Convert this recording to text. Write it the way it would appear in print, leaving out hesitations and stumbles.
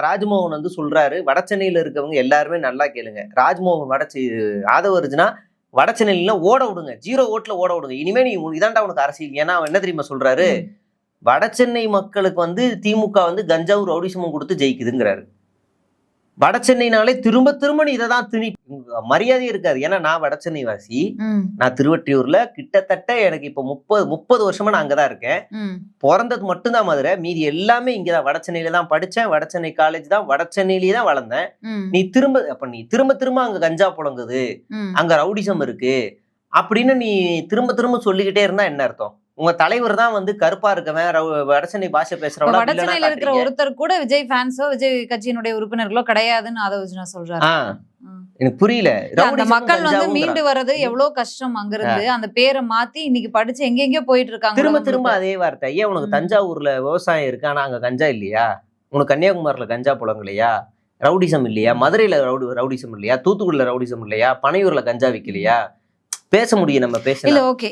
ராஜ்மோகன் வந்து சொல்றாரு, வட சென்னையில இருக்கவங்க எல்லாருமே நல்லா கேளுங்க. ராஜ்மோகன் ஆதவ அர்ஜுனா வட சென்னையில ஓட விடுங்க. 0 ஓட்ல ஓட விடுங்க. இனிமே நீ இதாண்டா உனக்கு அரசியல். ஏன்னா அவன் என்ன தெரியுமா சொல்றாரு? வட சென்னை மக்களுக்கு வந்து திமுக வந்து கஞ்சாவும் ரவுடிசமும் கொடுத்து ஜெயிக்குதுங்கிறாரு. வட சென்னைனாலே திரும்ப திரும்ப நீ இதைதான் மரியாதையே இருக்காது. ஏன்னா நான் வட சென்னை வாசி. நான் திருவொற்றியூர்ல கிட்டத்தட்ட எனக்கு இப்ப 30 வருஷமா நான் அங்கதான் இருக்கேன். பிறந்தது மட்டும்தான் மதுரை. மீதி எல்லாமே இங்கதான் வட சென்னையில தான் படிச்சேன். வட சென்னை காலேஜ் தான், வட சென்னையிலேயே தான் வளர்ந்தேன். நீ திரும்ப அங்க கஞ்சா புழங்குது, அங்க ரவுடிசம் இருக்கு அப்படின்னு நீ திரும்ப திரும்ப சொல்லிக்கிட்டே இருந்தா என்ன அர்த்தம்? உங்க தலைவர் தான் வந்து கருப்பா இருக்கவன், வடசென்னை பாஷை பேசுறவங்க. வடசென்னையில இருக்கிற ஒருத்தர் கூட விஜய் ஃபேன்ஸோ விஜய் கட்சியினுடைய உறுப்பினர்களோ கிடையாதுன்னு ஆதவ சொல்றாரு. எனக்கு புரியல. அந்த மக்கள் வந்து மீண்டு வர்றது எவ்வளவு கஷ்டம். அங்க இருந்து அந்த பேரை மாத்தி இன்னைக்கு படிச்சு எங்கெங்கயோ போயிட்டு இருக்காங்க. திரும்ப அதே வார்த்தை. ஐயா உனக்கு தஞ்சாவூர்ல விவசாயம் இருக்கு, ஆனா அங்க கஞ்சா இல்லையா? உனக்கு கன்னியாகுமரியில கஞ்சா புழங்கலையா? ரவுடிசம் இல்லையா? மதுரையில ரவுடிசம் இல்லையா? தூத்துக்குடியில ரவுடிசம் இல்லையா? பனையூர்ல கஞ்சா விக்கலையா? பேச முடியும் நம்ம பேச. இல்ல ஓகே.